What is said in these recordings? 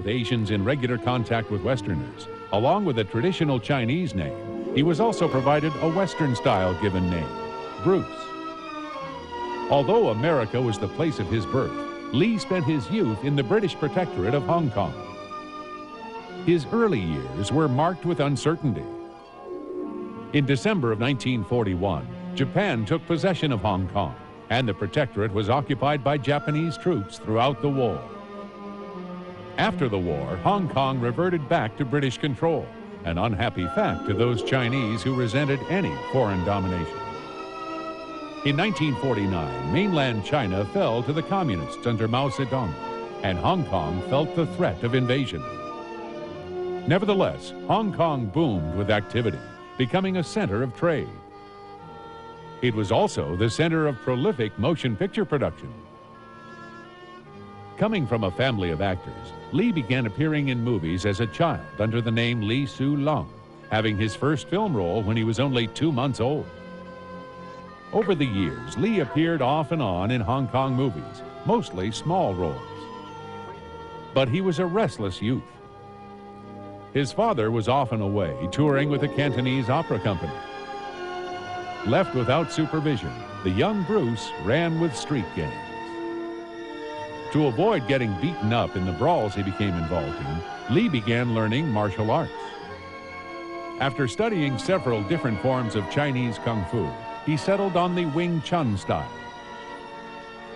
with Asians in regular contact with Westerners. Along with a traditional Chinese name, he was also provided a Western-style given name, Bruce. Although America was the place of his birth, Lee spent his youth in the British Protectorate of Hong Kong. His early years were marked with uncertainty. In December of 1941, Japan took possession of Hong Kong, and the Protectorate was occupied by Japanese troops throughout the war. After the war, Hong Kong reverted back to British control, an unhappy fact to those Chinese who resented any foreign domination. In 1949, mainland China fell to the communists under Mao Zedong, and Hong Kong felt the threat of invasion. Nevertheless, Hong Kong boomed with activity, becoming a center of trade. It was also the center of prolific motion picture production. Coming from a family of actors, Lee began appearing in movies as a child under the name Lee Su-lung, having his first film role when he was only 2 months old. Over the years, Lee appeared off and on in Hong Kong movies, mostly small roles. But he was a restless youth. His father was often away, touring with the Cantonese Opera Company. Left without supervision, the young Bruce ran with street gangs. To avoid getting beaten up in the brawls he became involved in, Lee began learning martial arts. After studying several different forms of Chinese Kung Fu, he settled on the Wing Chun style.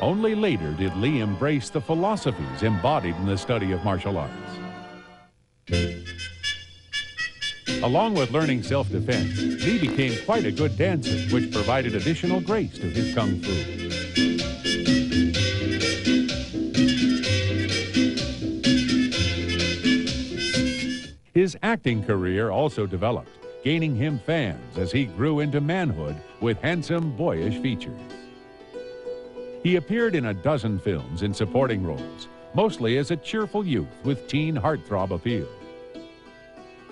Only later did Lee embrace the philosophies embodied in the study of martial arts. Along with learning self-defense, Lee became quite a good dancer, which provided additional grace to his Kung Fu. His acting career also developed, gaining him fans as he grew into manhood with handsome, boyish features. He appeared in a dozen films in supporting roles, mostly as a cheerful youth with teen heartthrob appeal.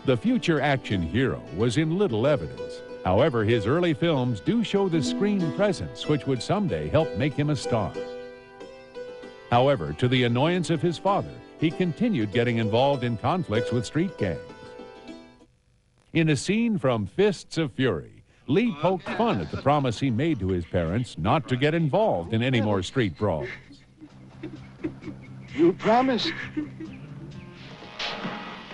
The future action hero was in little evidence. However, his early films do show the screen presence which would someday help make him a star. However, to the annoyance of his father, he continued getting involved in conflicts with street gangs. In a scene from Fists of Fury, Lee poked fun at the promise he made to his parents not to get involved in any more street brawls. You promised.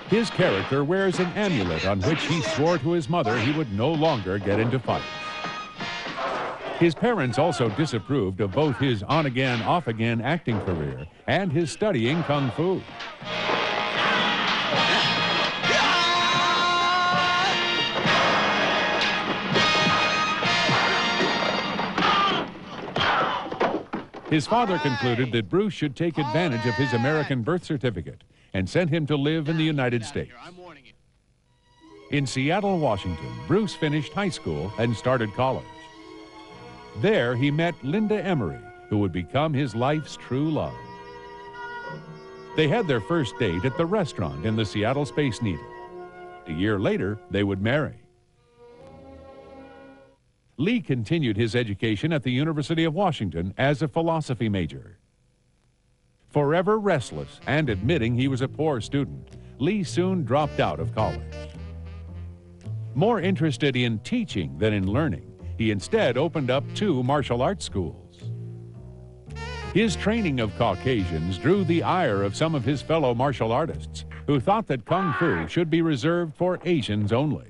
His character wears an amulet on which he swore to his mother he would no longer get into fights. His parents also disapproved of both his on-again, off-again acting career and his studying Kung Fu. His father concluded that Bruce should take advantage of his American birth certificate and sent him to live in the United States. In Seattle, Washington, Bruce finished high school and started college. There, he met Linda Emery, who would become his life's true love. They had their first date at the restaurant in the Seattle Space Needle. A year later, they would marry. Lee continued his education at the University of Washington as a philosophy major. Forever restless and admitting he was a poor student, Lee soon dropped out of college. More interested in teaching than in learning, he instead opened up 2 martial arts schools. His training of Caucasians drew the ire of some of his fellow martial artists, who thought that Kung Fu should be reserved for Asians only.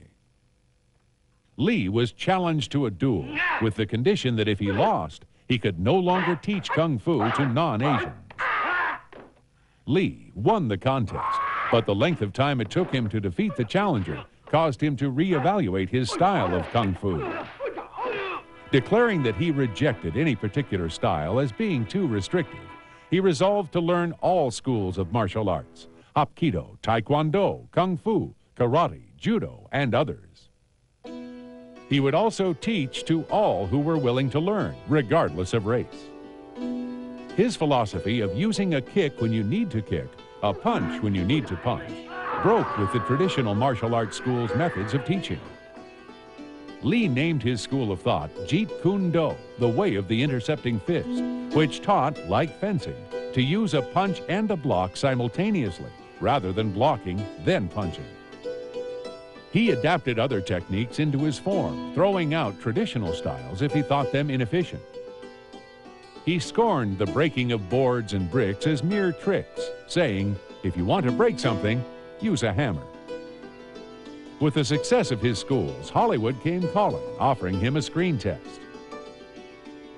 Lee was challenged to a duel with the condition that if he lost, he could no longer teach Kung Fu to non-Asians. Lee won the contest, but the length of time it took him to defeat the challenger caused him to reevaluate his style of Kung Fu. Declaring that he rejected any particular style as being too restrictive, he resolved to learn all schools of martial arts: Hapkido, Taekwondo, Kung Fu, Karate, Judo, and others. He would also teach to all who were willing to learn, regardless of race. His philosophy of using a kick when you need to kick, a punch when you need to punch, broke with the traditional martial arts school's methods of teaching. Lee named his school of thought Jeet Kune Do, the way of the intercepting fist, which taught, like fencing, to use a punch and a block simultaneously, rather than blocking, then punching. He adapted other techniques into his form, throwing out traditional styles if he thought them inefficient. He scorned the breaking of boards and bricks as mere tricks, saying, "If you want to break something, use a hammer." With the success of his schools, Hollywood came calling, offering him a screen test.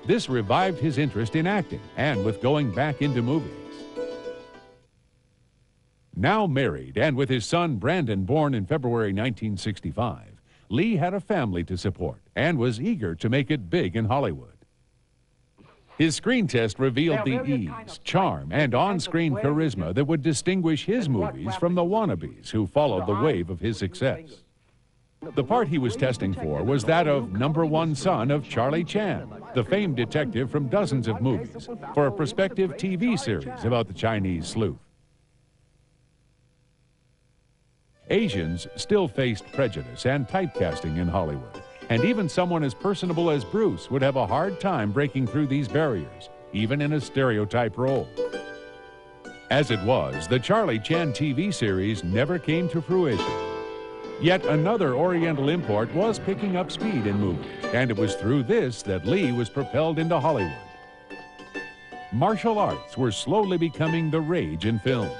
This revived his interest in acting and with going back into movies. Now married and with his son Brandon born in February 1965, Lee had a family to support and was eager to make it big in Hollywood. His screen test revealed the ease, charm, and on-screen charisma that would distinguish his movies from the wannabes who followed the wave of his success. The part he was testing for was that of #1 son of Charlie Chan, the famed detective from dozens of movies, for a prospective TV series about the Chinese sleuth. Asians still faced prejudice and typecasting in Hollywood, and even someone as personable as Bruce would have a hard time breaking through these barriers, even in a stereotype role. As it was, the Charlie Chan TV series never came to fruition. Yet another Oriental import was picking up speed in movies, and it was through this that Lee was propelled into Hollywood. Martial arts were slowly becoming the rage in films.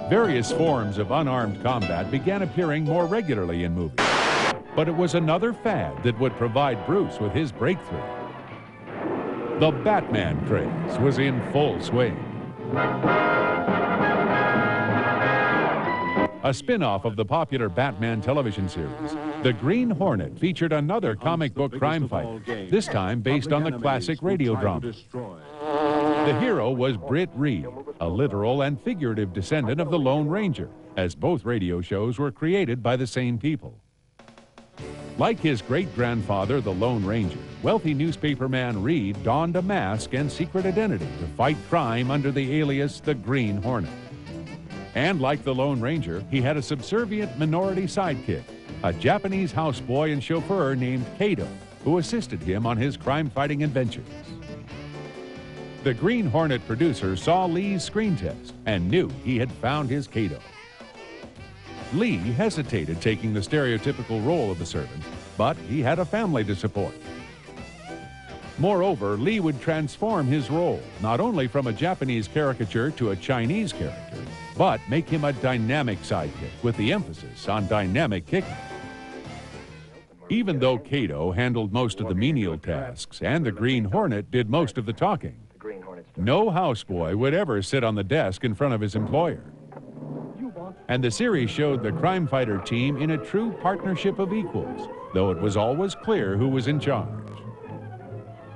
Various forms of unarmed combat began appearing more regularly in movies, but it was another fad that would provide Bruce with his breakthrough. The Batman craze was in full swing. A spin-off of the popular Batman television series, The Green Hornet featured another comic book crime fighter, this time based on the classic radio drama. The hero was Britt Reed, a literal and figurative descendant of the Lone Ranger, as both radio shows were created by the same people. Like his great-grandfather, the Lone Ranger, wealthy newspaperman Reed donned a mask and secret identity to fight crime under the alias the Green Hornet. And like the Lone Ranger, he had a subservient minority sidekick, a Japanese houseboy and chauffeur named Kato, who assisted him on his crime-fighting adventures. The Green Hornet producer saw Lee's screen test and knew he had found his Kato. Lee hesitated taking the stereotypical role of the servant, but he had a family to support. Moreover, Lee would transform his role, not only from a Japanese caricature to a Chinese character, but make him a dynamic sidekick with the emphasis on dynamic kicking. Even though Kato handled most of the menial tasks and the Green Hornet did most of the talking, no houseboy would ever sit on the desk in front of his employer. And the series showed the crime fighter team in a true partnership of equals, though it was always clear who was in charge.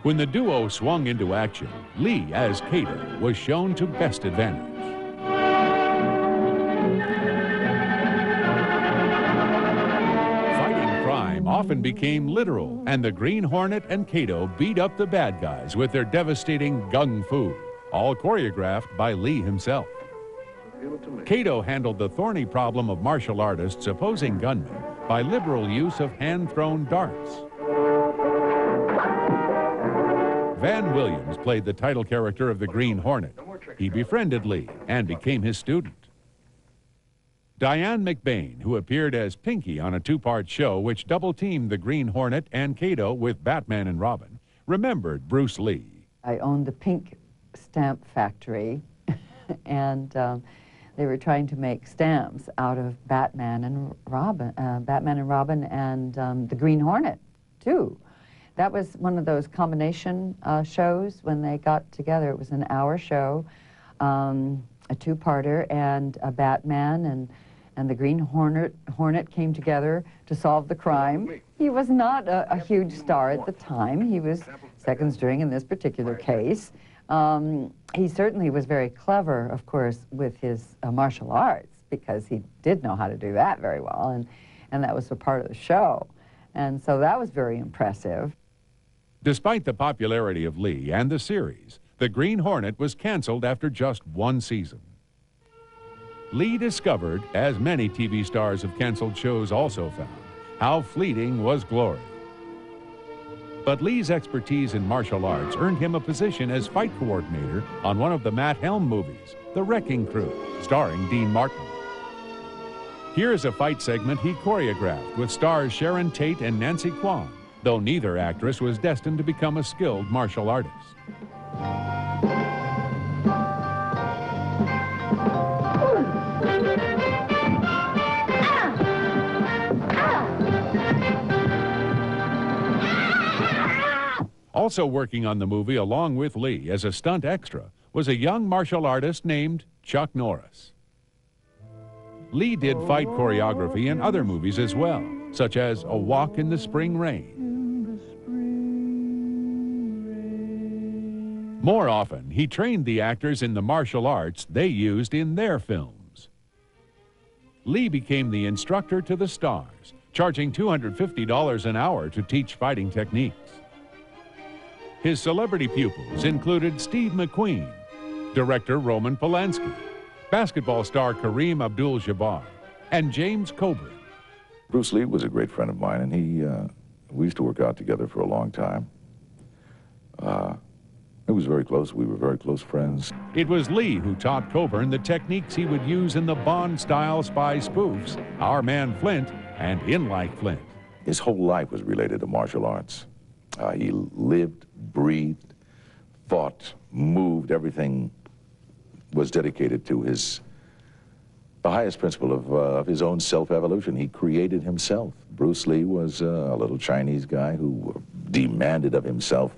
When the duo swung into action, Lee, as Kato, was shown to best advantage. Fighting crime often became literal, and the Green Hornet and Kato beat up the bad guys with their devastating gung fu, all choreographed by Lee himself. Kato handled the thorny problem of martial artists opposing gunmen by liberal use of hand-thrown darts. Van Williams played the title character of the Green Hornet. He befriended Lee and became his student. Diane McBain, who appeared as Pinky on a two-part show which double-teamed the Green Hornet and Kato with Batman and Robin, remembered Bruce Lee. I owned the Pink Stamp Factory, and they were trying to make stamps out of Batman and Robin, and the Green Hornet, too. That was one of those combination shows when they got together. It was an hour show, a two-parter, and a Batman and the Green Hornet came together to solve the crime. He was not a huge star at the time. He was second string in this particular case. He certainly was very clever, of course, with his martial arts, because he did know how to do that very well, and that was a part of the show. And so that was very impressive. Despite the popularity of Lee and the series, the Green Hornet was canceled after just one season. Lee discovered, as many TV stars of canceled shows also found, how fleeting was glory. But Lee's expertise in martial arts earned him a position as fight coordinator on one of the Matt Helm movies, The Wrecking Crew, starring Dean Martin. Here's a fight segment he choreographed with stars Sharon Tate and Nancy Kwan, though neither actress was destined to become a skilled martial artist. Also working on the movie along with Lee as a stunt extra was a young martial artist named Chuck Norris. Lee did fight choreography in other movies as well, such as A Walk in the Spring Rain. More often, he trained the actors in the martial arts they used in their films. Lee became the instructor to the stars, charging $250 an hour to teach fighting techniques. His celebrity pupils included Steve McQueen, director Roman Polanski, basketball star Kareem Abdul-Jabbar, and James Coburn. Bruce Lee was a great friend of mine, and we used to work out together for a long time. It was very close. We were very close friends. It was Lee who taught Coburn the techniques he would use in the Bond-style spy spoofs, Our Man Flint and In Like Flint. His whole life was related to martial arts. He lived, breathed, fought, moved. Everything was dedicated to the highest principle of his own self-evolution. He created himself. Bruce Lee was a little Chinese guy who demanded of himself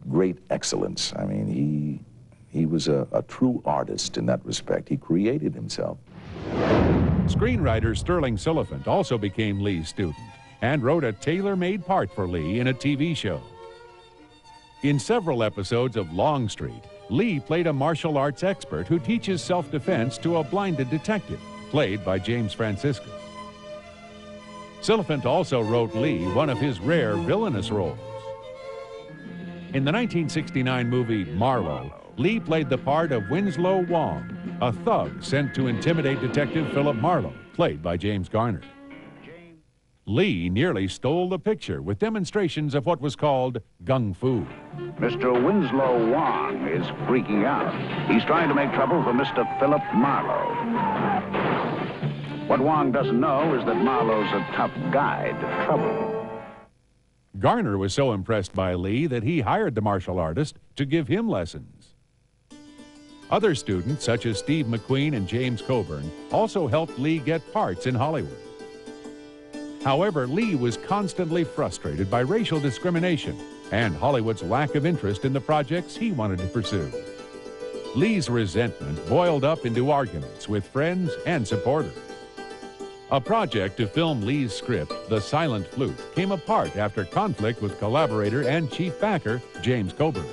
great excellence. I mean, he was a true artist in that respect. He created himself. Screenwriter Sterling Silliphant also became Lee's student and wrote a tailor-made part for Lee in a TV show. In several episodes of Longstreet, Lee played a martial arts expert who teaches self-defense to a blinded detective, played by James Franciscus. Silliphant also wrote Lee one of his rare villainous roles. In the 1969 movie Marlowe, Lee played the part of Winslow Wong, a thug sent to intimidate Detective Philip Marlowe, played by James Garner. Lee nearly stole the picture with demonstrations of what was called gung fu. Mr. Winslow Wong is freaking out. He's trying to make trouble for Mr. Philip Marlowe. What Wong doesn't know is that Marlowe's a tough guy to trouble. Garner was so impressed by Lee that he hired the martial artist to give him lessons. Other students, such as Steve McQueen and James Coburn, also helped Lee get parts in Hollywood. However, Lee was constantly frustrated by racial discrimination and Hollywood's lack of interest in the projects he wanted to pursue. Lee's resentment boiled up into arguments with friends and supporters. A project to film Lee's script, The Silent Flute, came apart after conflict with collaborator and chief backer James Coburn.